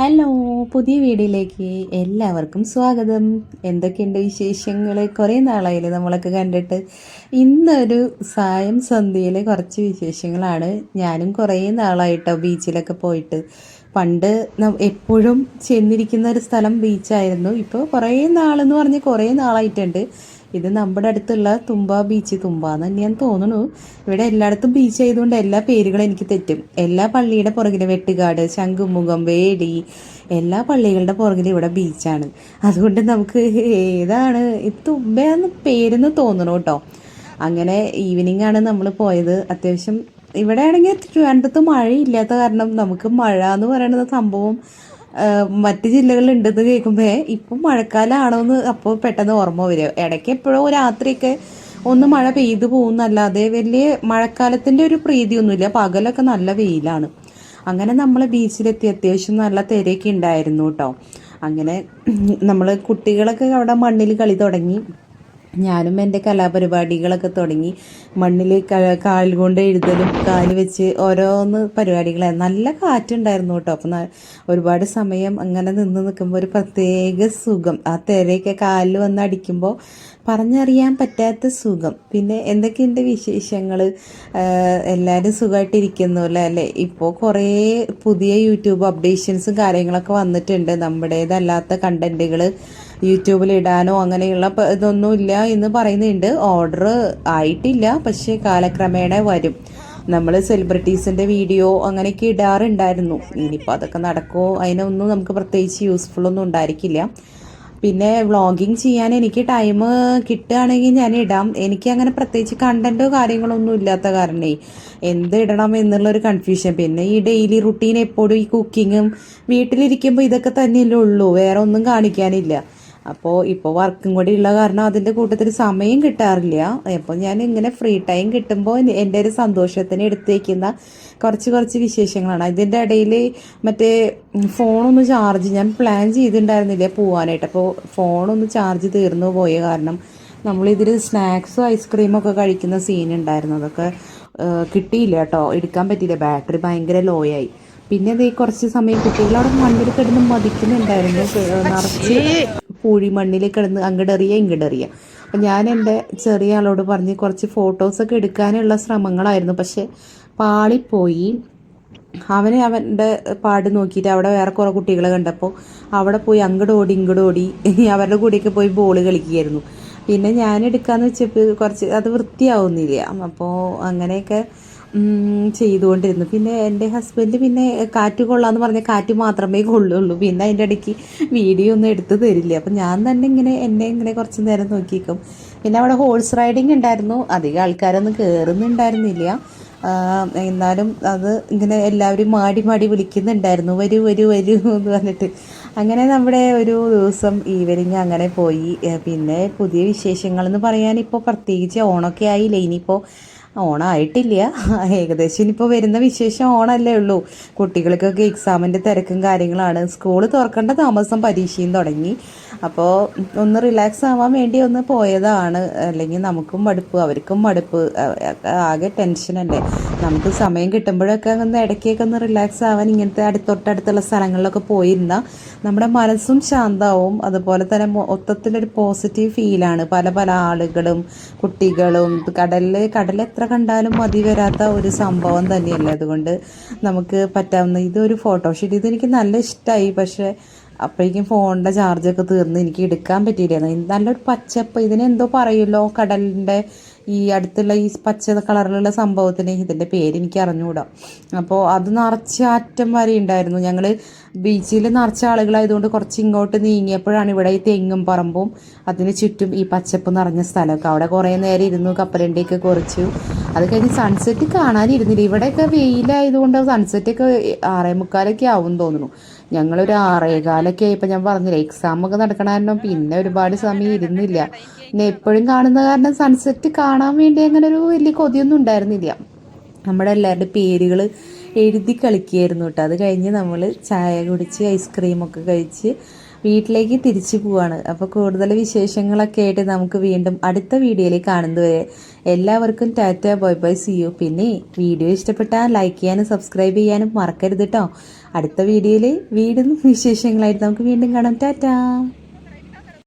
Hello, പുതിയ വീഡിയോയിലേക്ക് എല്ലാവർക്കും സ്വാഗതം. എന്തൊക്കെയുണ്ട് വിശേഷങ്ങൾ? കുറേ നാളായില്ലേ നമ്മളൊക്കെ കണ്ടിട്ട്. ഇന്നൊരു സായം സന്ധ്യയിലെ കുറച്ച് വിശേഷങ്ങളാണ്. ഞാനും കുറേ നാളായിട്ടോ ബീച്ചിലൊക്കെ പോയിട്ട്. പണ്ട് എപ്പോഴും ചെന്നിരിക്കുന്ന ഒരു സ്ഥലം ബീച്ചായിരുന്നു. ഇപ്പോൾ കുറേ നാളെന്ന് പറഞ്ഞ് കുറേ നാളായിട്ടുണ്ട്. ഇത് നമ്മുടെ അടുത്തുള്ള തുമ്പ ബീച്ച്, തുമ്പാന്ന് തന്നെയാന്ന് തോന്നുന്നു. ഇവിടെ എല്ലായിടത്തും ബീച്ച് ആയതുകൊണ്ട് എല്ലാ പേരുകളും എനിക്ക് തെറ്റും. എല്ലാ പള്ളിയുടെ പുറകിൽ വെട്ടുകാട്, ശംഖുമുഖം, വേടി, എല്ലാ പള്ളികളുടെ പുറകിൽ ഇവിടെ ബീച്ചാണ്. അതുകൊണ്ട് നമുക്ക് ഏതാണ് തുമ്പയാന്ന് പേരെന്ന് തോന്നണു കേട്ടോ. അങ്ങനെ ഈവനിങ് ആണ് നമ്മൾ പോയത്. അത്യാവശ്യം ഇവിടെ ആണെങ്കിൽ ട്രിവാൻഡ്രത്ത് മഴയില്ലാത്ത കാരണം നമുക്ക് മഴ എന്ന് പറയുന്ന സംഭവം മറ്റ് ജില്ലകളിൽ ഉണ്ടെന്ന് കേൾക്കുമ്പോൾ ഇപ്പം മഴക്കാലമാണോ എന്ന് അപ്പോൾ പെട്ടെന്ന് ഓർമ്മ വരിക. ഇടയ്ക്ക് എപ്പോഴോ രാത്രിയൊക്കെ ഒന്ന് മഴ പെയ്തു പോകുന്നല്ലാതെ വലിയ മഴക്കാലത്തിൻ്റെ ഒരു പ്രീതിയൊന്നുമില്ല. പകലൊക്കെ നല്ല വെയിലാണ്. അങ്ങനെ നമ്മൾ ബീച്ചിലെത്തി. അത്യാവശ്യം നല്ല തിരയൊക്കെ ഉണ്ടായിരുന്നു കേട്ടോ. അങ്ങനെ നമ്മൾ കുട്ടികളൊക്കെ അവിടെ മണ്ണിൽ കളി തുടങ്ങി. ഞാനും എൻ്റെ കലാപരിപാടികളൊക്കെ തുടങ്ങി. മണ്ണിൽ കാൽ കൊണ്ട് എഴുതലും കാല് വെച്ച് ഓരോന്ന് പരിപാടികളായിരുന്നു. നല്ല കാറ്റുണ്ടായിരുന്നു കേട്ടോ. അപ്പം ഒരുപാട് സമയം അങ്ങനെ നിൽക്കുമ്പോൾ ഒരു പ്രത്യേക സുഖം. ആ തിരയൊക്കെ കാലിൽ വന്ന് അടിക്കുമ്പോൾ പറഞ്ഞറിയാൻ പറ്റാത്ത സുഖം. പിന്നെ എന്തൊക്കെയുണ്ട് വിശേഷങ്ങൾ? എല്ലാവരും സുഖമായിട്ടിരിക്കുന്നുല്ലോ അല്ലേ? ഇപ്പോൾ കുറേ പുതിയ യൂട്യൂബ് അപ്ഡേഷൻസും കാര്യങ്ങളൊക്കെ വന്നിട്ടുണ്ട്. നമ്മുടേതല്ലാത്ത കണ്ടൻറ്റുകൾ യൂട്യൂബിൽ ഇടാനോ അങ്ങനെയുള്ള ഇതൊന്നുമില്ല എന്ന് പറയുന്നുണ്ട്. ഓർഡർ ആയിട്ടില്ല, പക്ഷേ കാലക്രമേണ വരും. നമ്മൾ സെലിബ്രിറ്റീസിൻ്റെ വീഡിയോ അങ്ങനെയൊക്കെ ഇടാറുണ്ടായിരുന്നു. ഇനിയിപ്പോൾ അതൊക്കെ നടക്കുമോ? അതിനൊന്നും നമുക്ക് പ്രത്യേകിച്ച് യൂസ്ഫുള്ളൊന്നും ഉണ്ടായിരിക്കില്ല. പിന്നെ വ്ളോഗിങ് ചെയ്യാൻ എനിക്ക് ടൈം കിട്ടുകയാണെങ്കിൽ ഞാൻ ഇടാം. എനിക്ക് അങ്ങനെ പ്രത്യേകിച്ച് കണ്ടൻറ്റോ കാര്യങ്ങളോ ഒന്നും ഇല്ലാത്ത കാരണേ എന്ത് ഇടണം എന്നുള്ളൊരു കൺഫ്യൂഷൻ. പിന്നെ ഈ ഡെയിലി റുട്ടീൻ എപ്പോഴും ഈ കുക്കിങ്ങും വീട്ടിലിരിക്കുമ്പോൾ ഇതൊക്കെ തന്നെയല്ലേ ഉള്ളൂ, വേറെ ഒന്നും കാണിക്കാനില്ല. അപ്പോൾ ഇപ്പോൾ വർക്കും കൂടി ഉള്ള കാരണം അതിൻ്റെ കൂട്ടത്തിൽ സമയം കിട്ടാറില്ല. അപ്പോൾ ഞാൻ ഇങ്ങനെ ഫ്രീ ടൈം കിട്ടുമ്പോൾ എൻ്റെ ഒരു സന്തോഷത്തിന് എടുത്ത് വയ്ക്കുന്ന കുറച്ച് വിശേഷങ്ങളാണ്. ഇതിൻ്റെ ഇടയിൽ മറ്റേ ഫോണൊന്ന് ചാർജ് ഞാൻ പ്ലാൻ ചെയ്തിട്ടുണ്ടായിരുന്നില്ല പോകാനായിട്ട്. അപ്പോൾ ഫോണൊന്ന് ചാർജ് തീർന്നു പോയ കാരണം നമ്മളിതിൽ സ്നാക്സും ഐസ്ക്രീമും ഒക്കെ കഴിക്കുന്ന സീൻ ഉണ്ടായിരുന്നു. അതൊക്കെ കിട്ടിയില്ല കേട്ടോ, എടുക്കാൻ പറ്റിയില്ല. ബാറ്ററി ഭയങ്കര ലോ ആയി. പിന്നെ അത് കുറച്ച് സമയം കുട്ടികളവിടെ മണ്ണിൽ കിടന്ന് മതിക്കുന്നുണ്ടായിരുന്നു. നിറച്ച് പൂഴി മണ്ണിൽ കിടന്ന് അങ്ങടറിയ ഇങ്ങടറിയ. അപ്പം ഞാൻ എൻ്റെ ചെറിയ ആളോട് പറഞ്ഞ് കുറച്ച് ഫോട്ടോസൊക്കെ എടുക്കാനുള്ള ശ്രമങ്ങളായിരുന്നു. പക്ഷെ പാളിപ്പോയി. അവൻ്റെ പാട് നോക്കിയിട്ട് അവിടെ വേറെ കുറേ കുട്ടികളെ കണ്ടപ്പോൾ അവിടെ പോയി അങ്ങടോടി ഇങ്ങടോടി അവരുടെ കൂടെയൊക്കെ പോയി ബോൾ കളിക്കുകയായിരുന്നു. പിന്നെ ഞാൻ എടുക്കാമെന്ന് വെച്ചപ്പോൾ കുറച്ച് അത് വൃത്തിയാവുന്നില്ല. അപ്പോൾ അങ്ങനെയൊക്കെ ചെയ്തുകൊണ്ടിരുന്നു. പിന്നെ എൻ്റെ ഹസ്ബൻഡ് പിന്നെ കാറ്റ് കൊള്ളാമെന്ന് പറഞ്ഞാൽ കാറ്റ് മാത്രമേ കൊള്ളുള്ളൂ. പിന്നെ അതിൻ്റെ ഇടയ്ക്ക് വീഡിയോ ഒന്നും എടുത്ത് തരില്ല. അപ്പം ഞാൻ തന്നെ എന്നെ ഇങ്ങനെ കുറച്ച് നേരം നോക്കിയിരിക്കും. പിന്നെ അവിടെ ഹോഴ്സ് റൈഡിങ് ഉണ്ടായിരുന്നു. അധികം ആൾക്കാരൊന്നും കയറുന്നുണ്ടായിരുന്നില്ല. എന്നാലും അത് ഇങ്ങനെ എല്ലാവരും മാടി വിളിക്കുന്നുണ്ടായിരുന്നു, വരൂ വരൂ വരൂ എന്ന് പറഞ്ഞിട്ട്. അങ്ങനെ നമ്മുടെ ഒരു ദിവസം ഈവനിങ് അങ്ങനെ പോയി. പിന്നെ പുതിയ വിശേഷങ്ങളെന്ന് പറയാൻ ഇപ്പോൾ പ്രത്യേകിച്ച് ഓണമൊക്കെ ആയില്ലേ. ഇനിയിപ്പോൾ ഓണമായിട്ടില്ല, ഏകദേശം ഇനിയിപ്പോൾ വരുന്ന വിശേഷം ഓണമല്ലേ ഉള്ളൂ. കുട്ടികൾക്കൊക്കെ എക്സാമിൻ്റെ തിരക്കും കാര്യങ്ങളാണ്. സ്കൂൾ തുറക്കേണ്ട താമസം പരീക്ഷയും തുടങ്ങി. അപ്പോൾ ഒന്ന് റിലാക്സ് ആവാൻ വേണ്ടി ഒന്ന് പോയതാണ്. അല്ലെങ്കിൽ നമുക്കും മടുപ്പ്, അവർക്കും മടുപ്പ്, ആകെ ടെൻഷനല്ലേ. നമുക്ക് സമയം കിട്ടുമ്പോഴൊക്കെ ഒന്ന് ഇടയ്ക്കൊക്കെ ഒന്ന് റിലാക്സ് ആവാൻ ഇങ്ങനത്തെ തൊട്ടടുത്തുള്ള സ്ഥലങ്ങളിലൊക്കെ പോയിരുന്നാൽ നമ്മുടെ മനസ്സും ശാന്തമാവും. അതുപോലെ തന്നെ മൊത്തത്തിലൊരു പോസിറ്റീവ് ഫീലാണ്. പല ആളുകളും കുട്ടികളും കടൽ എത്ര കണ്ടാലും മതി വരാത്ത ഒരു സംഭവം തന്നെയല്ലേ. അതുകൊണ്ട് നമുക്ക് പറ്റാവുന്ന ഇതൊരു ഫോട്ടോഷൂട്ട് ഇതെനിക്ക് നല്ല ഇഷ്ടമായി. പക്ഷേ അപ്പോഴേക്കും ഫോണിൻ്റെ ചാർജൊക്കെ തീർന്ന് എനിക്ക് എടുക്കാൻ പറ്റിയില്ലായിരുന്നു. നല്ലൊരു പച്ചപ്പ്, ഇതിനെന്തോ പറയുമല്ലോ, കടലിൻ്റെ ഈ അടുത്തുള്ള ഈ പച്ച കളറിലുള്ള സംഭവത്തിന് ഇതിൻ്റെ പേര് എനിക്ക് അറിഞ്ഞുകൂടാ. അപ്പോൾ അത് നിറച്ച് അറ്റം വരെ ഉണ്ടായിരുന്നു. ഞങ്ങൾ ബീച്ചിൽ നിറച്ച ആളുകളായതുകൊണ്ട് കുറച്ച് ഇങ്ങോട്ട് നീങ്ങിയപ്പോഴാണ് ഇവിടെ ഈ തെങ്ങും പറമ്പും അതിന് ചുറ്റും ഈ പച്ചപ്പ് നിറഞ്ഞ സ്ഥലമൊക്കെ. അവിടെ കുറേ നേരം ഇരുന്നു, കപ്പലണ്ടിയൊക്കെ കുറച്ചു. അത് കഴിഞ്ഞ് സൺസെറ്റ് കാണാനിരുന്നില്ല. ഇവിടെയൊക്കെ വെയിലായതുകൊണ്ട് സൺസെറ്റൊക്കെ 6:45 ആവും തോന്നുന്നു. ഞങ്ങളൊരു 6:15 ആയപ്പോൾ ഞാൻ പറഞ്ഞില്ല എക്സാമൊക്കെ നടക്കണ കാരണം പിന്നെ ഒരുപാട് സമയം ഇരുന്നില്ല. പിന്നെ എപ്പോഴും കാണുന്ന കാരണം സൺസെറ്റ് കാണാൻ വേണ്ടി അങ്ങനെ ഒരു വലിയ കൊതിയൊന്നും ഉണ്ടായിരുന്നില്ല. നമ്മുടെ എല്ലാവരുടെ പേരുകൾ എഴുതി കളിക്കുകയായിരുന്നു കേട്ടോ. അത് കഴിഞ്ഞ് നമ്മൾ ചായ കുടിച്ച് ഐസ്ക്രീമൊക്കെ കഴിച്ച് വീട്ടിലേക്ക് തിരിച്ചു പോവാണ്. അപ്പോൾ കൂടുതൽ വിശേഷങ്ങളൊക്കെ ആയിട്ട് നമുക്ക് വീണ്ടും അടുത്ത വീഡിയോയിൽ കാണുന്നതുവരെ എല്ലാവർക്കും ടാറ്റ, ബൈ ബൈ, സി യു. പിന്നെ വീഡിയോ ഇഷ്ടപ്പെട്ടാൽ ലൈക്ക് ചെയ്യാനും സബ്സ്ക്രൈബ് ചെയ്യാനും മറക്കരുത് കേട്ടോ. അടുത്ത വീഡിയോയിൽ വീണ്ടും വിശേഷങ്ങളായിട്ട് നമുക്ക് വീണ്ടും കാണാം. ടാറ്റ.